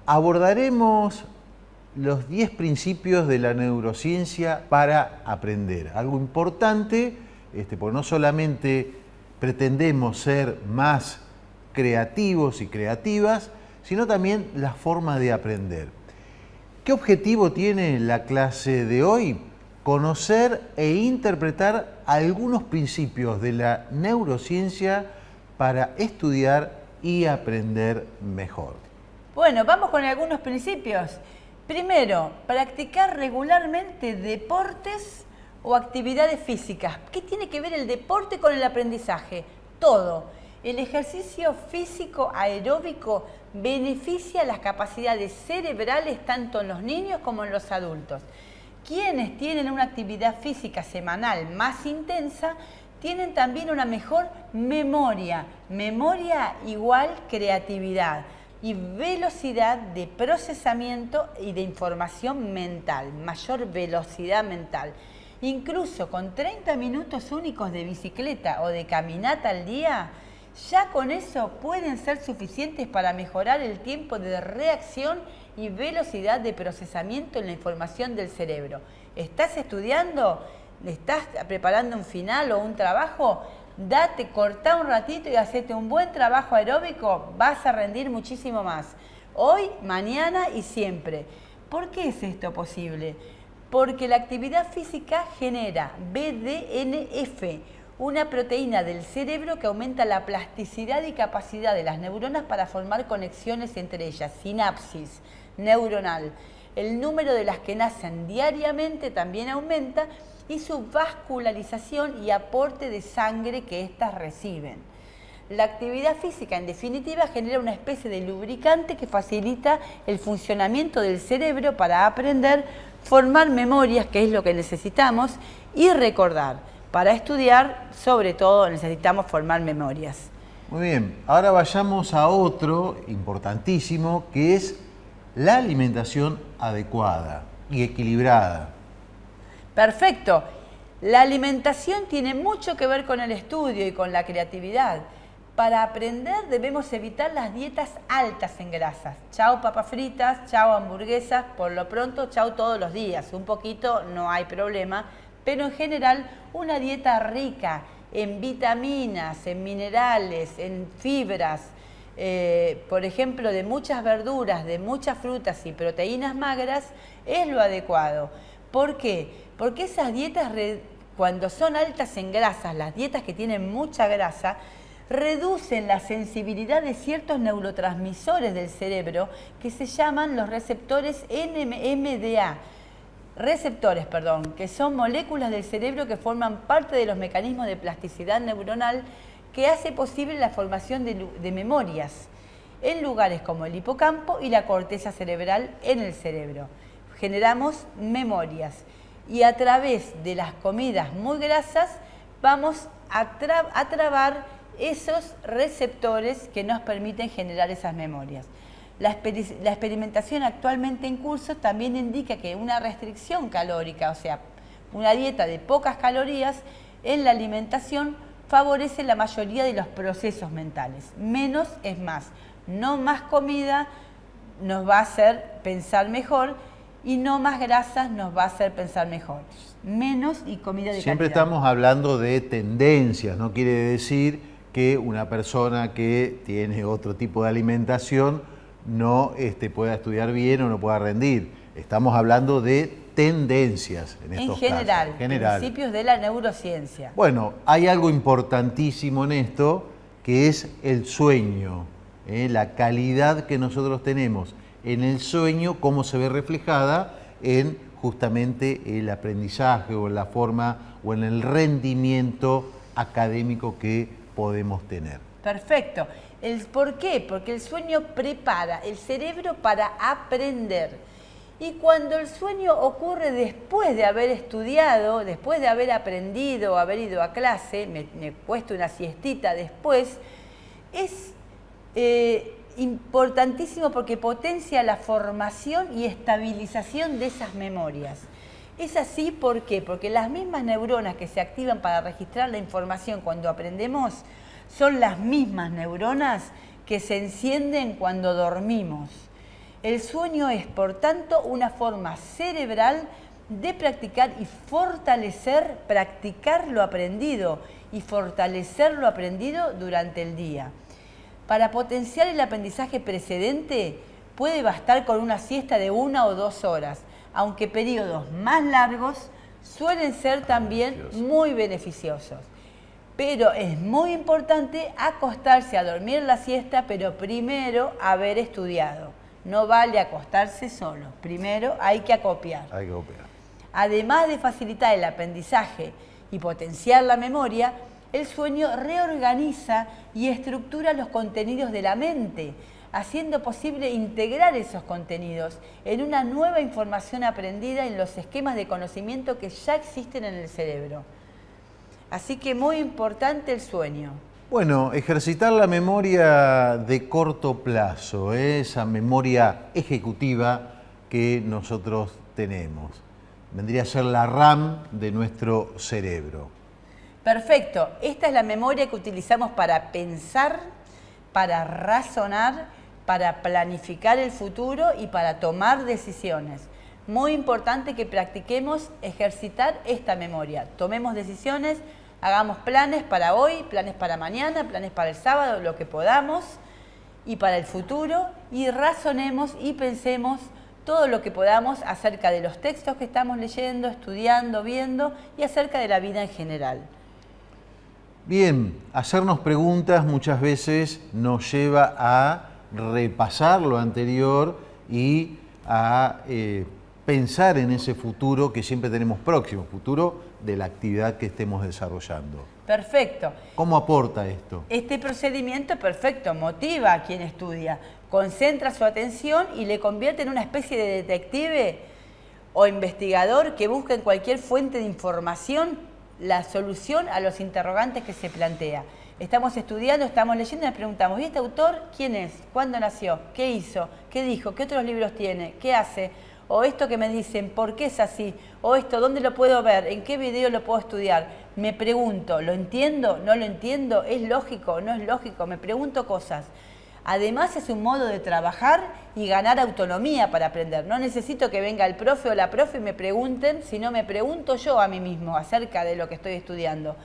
abordaremos los 10 principios de la neurociencia para aprender. Algo importante, porque no solamente pretendemos ser más creativos y creativas, sino también la forma de aprender. ¿Qué objetivo tiene la clase de hoy? Conocer e interpretar algunos principios de la neurociencia para estudiar y aprender mejor. Bueno, vamos con algunos principios. Primero, practicar regularmente deportes o actividades físicas. ¿Qué tiene que ver el deporte con el aprendizaje? Todo. El ejercicio físico aeróbico beneficia las capacidades cerebrales tanto en los niños como en los adultos. Quienes tienen una actividad física semanal más intensa tienen también una mejor memoria. Memoria igual creatividad y velocidad de procesamiento y de información mental, mayor velocidad mental. Incluso con 30 minutos únicos de bicicleta o de caminata al día, ya con eso pueden ser suficientes para mejorar el tiempo de reacción y velocidad de procesamiento en la información del cerebro. ¿Estás estudiando? ¿Estás preparando un final o un trabajo? Cortá un ratito y hacete un buen trabajo aeróbico, vas a rendir muchísimo más. Hoy, mañana y siempre. ¿Por qué es esto posible? Porque la actividad física genera BDNF, una proteína del cerebro que aumenta la plasticidad y capacidad de las neuronas para formar conexiones entre ellas, sinapsis neuronal. El número de las que nacen diariamente también aumenta y su vascularización y aporte de sangre que éstas reciben. La actividad física, en definitiva, genera una especie de lubricante que facilita el funcionamiento del cerebro para aprender, formar memorias, que es lo que necesitamos, y recordar. Para estudiar, sobre todo, necesitamos formar memorias. Muy bien, ahora vayamos a otro importantísimo, que es la alimentación adecuada y equilibrada. Perfecto. La alimentación tiene mucho que ver con el estudio y con la creatividad. Para aprender debemos evitar las dietas altas en grasas. Chao papas fritas, chao hamburguesas, por lo pronto chao todos los días. Un poquito no hay problema, pero en general una dieta rica en vitaminas, en minerales, en fibras, por ejemplo, de muchas verduras, de muchas frutas y proteínas magras, es lo adecuado. ¿Por qué? Porque esas dietas, cuando son altas en grasas, las dietas que tienen mucha grasa, reducen la sensibilidad de ciertos neurotransmisores del cerebro que se llaman los receptores NMDA. Que son moléculas del cerebro que forman parte de los mecanismos de plasticidad neuronal que hace posible la formación de memorias en lugares como el hipocampo y la corteza cerebral en el cerebro. Generamos memorias y a través de las comidas muy grasas vamos a trabar esos receptores que nos permiten generar esas memorias. La experimentación actualmente en curso también indica que una restricción calórica, o sea, una dieta de pocas calorías en la alimentación favorece la mayoría de los procesos mentales. Menos es más. No más comida nos va a hacer pensar mejor y no más grasas nos va a hacer pensar mejor. Menos y comida de Siempre calidad. estamos hablando de tendencias, no quiere decir que una persona que tiene otro tipo de alimentación no pueda estudiar bien o no pueda rendir. Estamos hablando de tendencias en estos casos. En general, principios de la neurociencia. Bueno, hay algo importantísimo en esto, que es el sueño, la calidad que nosotros tenemos en el sueño, cómo se ve reflejada en justamente el aprendizaje o en la forma o en el rendimiento académico que podemos tener. Perfecto. ¿Por qué? Porque el sueño prepara el cerebro para aprender. Y cuando el sueño ocurre después de haber estudiado, después de haber aprendido, haber ido a clase, me cuesta una siestita después, es importantísimo porque potencia la formación y estabilización de esas memorias. Es así, ¿por qué? Porque las mismas neuronas que se activan para registrar la información cuando aprendemos son las mismas neuronas que se encienden cuando dormimos. El sueño es, por tanto, una forma cerebral de practicar y fortalecer, practicar lo aprendido y fortalecer lo aprendido durante el día. Para potenciar el aprendizaje precedente, puede bastar con una siesta de 1 o 2 horas, aunque periodos más largos suelen ser también muy beneficiosos. Pero es muy importante acostarse a dormir la siesta, pero primero haber estudiado. No vale acostarse solo, primero hay que acopiar. Hay que copiar. Además de facilitar el aprendizaje y potenciar la memoria, el sueño reorganiza y estructura los contenidos de la mente, haciendo posible integrar esos contenidos en una nueva información aprendida en los esquemas de conocimiento que ya existen en el cerebro. Así que muy importante el sueño. Bueno, ejercitar la memoria de corto plazo, esa memoria ejecutiva que nosotros tenemos. Vendría a ser la RAM de nuestro cerebro. Perfecto. Esta es la memoria que utilizamos para pensar, para razonar, para planificar el futuro y para tomar decisiones. Muy importante que practiquemos ejercitar esta memoria. Tomemos decisiones, hagamos planes para hoy, planes para mañana, planes para el sábado, lo que podamos, y para el futuro, y razonemos y pensemos todo lo que podamos acerca de los textos que estamos leyendo, estudiando, viendo, y acerca de la vida en general. Bien, hacernos preguntas muchas veces nos lleva a repasar lo anterior y a pensar en ese futuro que siempre tenemos próximo, futuro de la actividad que estemos desarrollando. Perfecto. ¿Cómo aporta esto? Este procedimiento, perfecto, motiva a quien estudia, concentra su atención y le convierte en una especie de detective o investigador que busca en cualquier fuente de información la solución a los interrogantes que se plantea. Estamos estudiando, estamos leyendo y nos preguntamos, ¿y este autor quién es? ¿Cuándo nació? ¿Qué hizo? ¿Qué dijo? ¿Qué otros libros tiene? ¿Qué hace? O esto que me dicen, ¿por qué es así? O esto, ¿dónde lo puedo ver? ¿En qué video lo puedo estudiar? Me pregunto, ¿lo entiendo? ¿No lo entiendo? ¿Es lógico? ¿No es lógico? Me pregunto cosas. Además es un modo de trabajar y ganar autonomía para aprender. No necesito que venga el profe o la profe y me pregunten, sino me pregunto yo a mí mismo acerca de lo que estoy estudiando.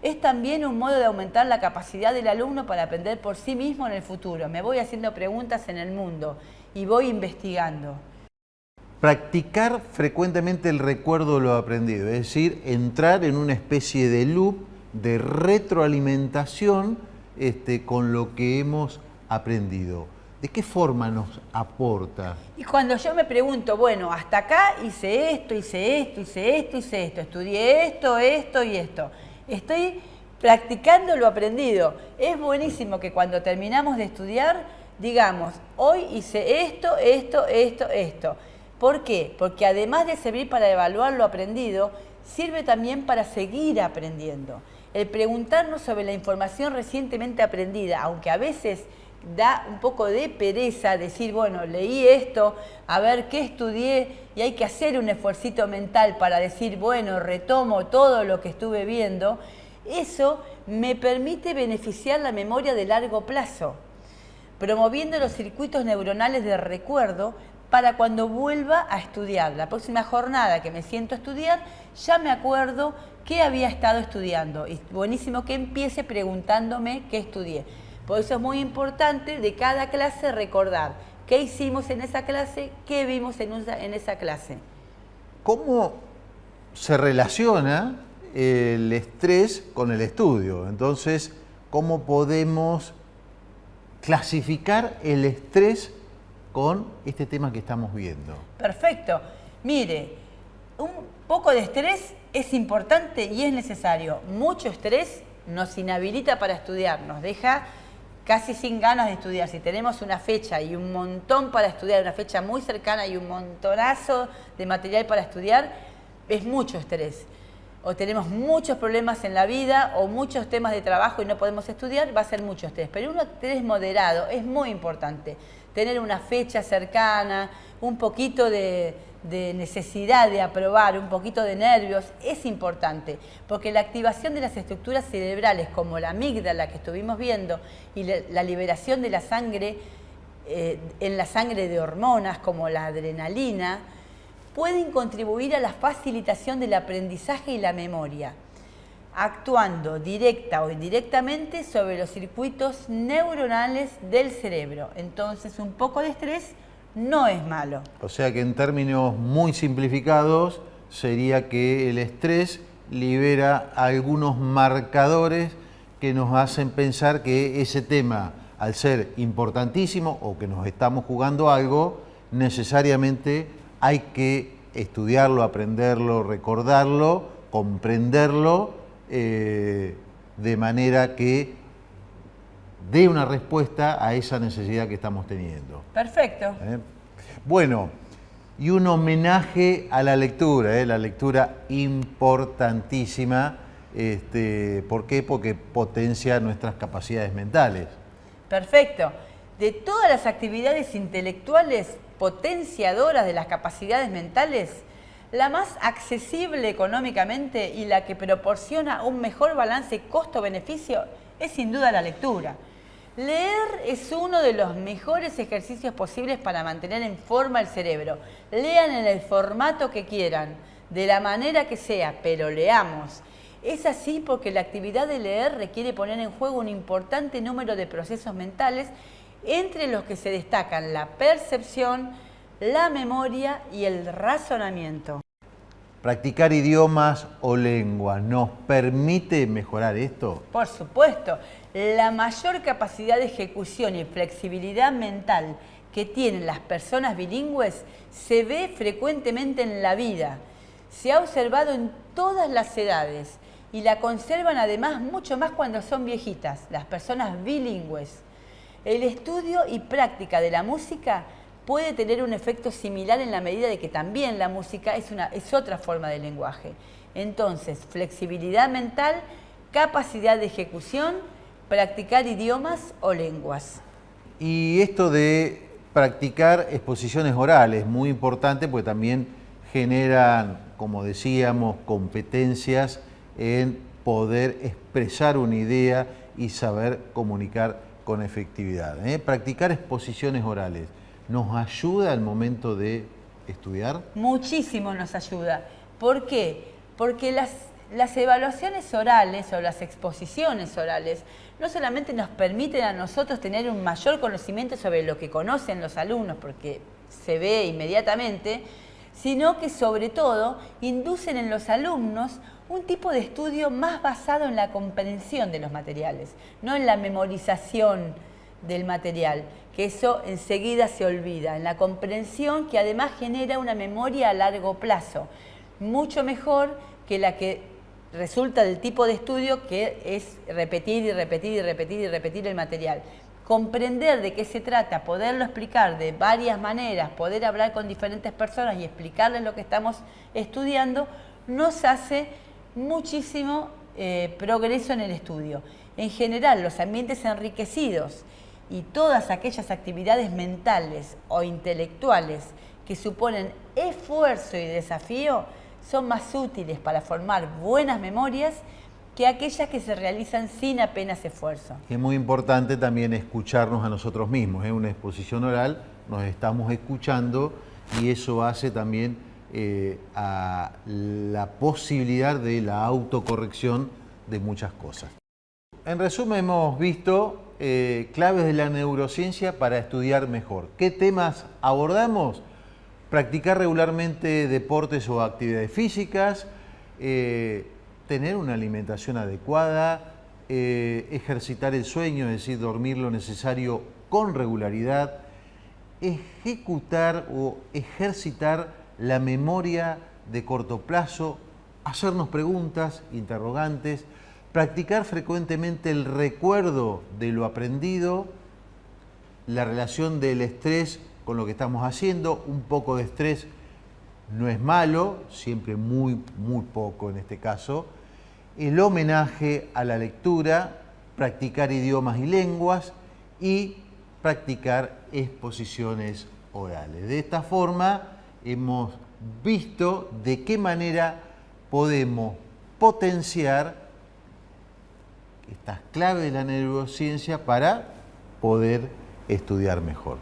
Es también un modo de aumentar la capacidad del alumno para aprender por sí mismo en el futuro. Me voy haciendo preguntas en el mundo y voy investigando. Practicar frecuentemente el recuerdo de lo aprendido, es decir, entrar en una especie de loop de retroalimentación con lo que hemos aprendido. ¿De qué forma nos aporta? Y cuando yo me pregunto, bueno, hasta acá hice esto, hice esto, hice esto, hice esto, estudié esto, esto y esto. Estoy practicando lo aprendido. Es buenísimo que cuando terminamos de estudiar digamos, hoy hice esto, esto, esto, esto. ¿Por qué? Porque además de servir para evaluar lo aprendido, sirve también para seguir aprendiendo. El preguntarnos sobre la información recientemente aprendida, aunque a veces da un poco de pereza decir, bueno, leí esto, a ver qué estudié, y hay que hacer un esfuercito mental para decir, bueno, retomo todo lo que estuve viendo. Eso me permite beneficiar la memoria de largo plazo, promoviendo los circuitos neuronales de recuerdo para cuando vuelva a estudiar. La próxima jornada que me siento a estudiar, ya me acuerdo qué había estado estudiando. Y buenísimo que empiece preguntándome qué estudié. Por eso es muy importante de cada clase recordar qué hicimos en esa clase, qué vimos en esa clase. ¿Cómo se relaciona el estrés con el estudio? Entonces, ¿cómo podemos clasificar el estrés con este tema que estamos viendo? Perfecto. Mire, un poco de estrés es importante y es necesario. Mucho estrés nos inhabilita para estudiar, nos deja casi sin ganas de estudiar. Si tenemos una fecha y un montón para estudiar, una fecha muy cercana y un montonazo de material para estudiar, es mucho estrés. O tenemos muchos problemas en la vida o muchos temas de trabajo y no podemos estudiar, va a ser mucho estrés. Pero un estrés moderado es muy importante. Tener una fecha cercana, un poquito de necesidad de aprobar, un poquito de nervios, es importante, porque la activación de las estructuras cerebrales como la amígdala que estuvimos viendo y la liberación de la sangre en la sangre de hormonas como la adrenalina, pueden contribuir a la facilitación del aprendizaje y la memoria, actuando directa o indirectamente sobre los circuitos neuronales del cerebro. Entonces, un poco de estrés no es malo. O sea que en términos muy simplificados sería que el estrés libera algunos marcadores que nos hacen pensar que ese tema, al ser importantísimo o que nos estamos jugando algo, necesariamente hay que estudiarlo, aprenderlo, recordarlo, comprenderlo, de manera que dé una respuesta a esa necesidad que estamos teniendo. Perfecto. Bueno, y un homenaje a la lectura importantísima. ¿Por qué? Porque potencia nuestras capacidades mentales. Perfecto. De todas las actividades intelectuales potenciadoras de las capacidades mentales, la más accesible económicamente y la que proporciona un mejor balance costo-beneficio es sin duda la lectura. Leer es uno de los mejores ejercicios posibles para mantener en forma el cerebro. Lean en el formato que quieran, de la manera que sea, pero leamos. Es así porque la actividad de leer requiere poner en juego un importante número de procesos mentales, entre los que se destacan la percepción, la memoria y el razonamiento. ¿Practicar idiomas o lenguas nos permite mejorar esto? Por supuesto, la mayor capacidad de ejecución y flexibilidad mental que tienen las personas bilingües se ve frecuentemente en la vida. Se ha observado en todas las edades y la conservan además mucho más cuando son viejitas, las personas bilingües. El estudio y práctica de la música puede tener un efecto similar en la medida de que también la música es otra forma de lenguaje. Entonces, flexibilidad mental, capacidad de ejecución, practicar idiomas o lenguas. Y esto de practicar exposiciones orales, muy importante, porque también generan, como decíamos, competencias en poder expresar una idea y saber comunicar con efectividad. Practicar exposiciones orales, ¿nos ayuda al momento de estudiar? Muchísimo nos ayuda. ¿Por qué? Porque las evaluaciones orales o las exposiciones orales no solamente nos permiten a nosotros tener un mayor conocimiento sobre lo que conocen los alumnos, porque se ve inmediatamente, sino que sobre todo inducen en los alumnos un tipo de estudio más basado en la comprensión de los materiales, no en la memorización del material, que eso enseguida se olvida, en la comprensión que además genera una memoria a largo plazo, mucho mejor que la que resulta del tipo de estudio que es repetir y repetir y repetir y repetir el material. Comprender de qué se trata, poderlo explicar de varias maneras, poder hablar con diferentes personas y explicarles lo que estamos estudiando, nos hace muchísimo progreso en el estudio. En general, los ambientes enriquecidos y todas aquellas actividades mentales o intelectuales que suponen esfuerzo y desafío son más útiles para formar buenas memorias que aquellas que se realizan sin apenas esfuerzo. Es muy importante también escucharnos a nosotros mismos. En una exposición oral nos estamos escuchando y eso hace también a la posibilidad de la autocorrección de muchas cosas. En resumen, hemos visto claves de la neurociencia para estudiar mejor. ¿Qué temas abordamos? Practicar regularmente deportes o actividades físicas, tener una alimentación adecuada, ejercitar el sueño, es decir, dormir lo necesario con regularidad, ejecutar o ejercitar la memoria de corto plazo, hacernos preguntas, interrogantes, practicar frecuentemente el recuerdo de lo aprendido, la relación del estrés con lo que estamos haciendo. Un poco de estrés no es malo, siempre muy poco en este caso. El homenaje a la lectura, practicar idiomas y lenguas y practicar exposiciones orales. De esta forma hemos visto de qué manera podemos potenciar estas claves de la neurociencia para poder estudiar mejor.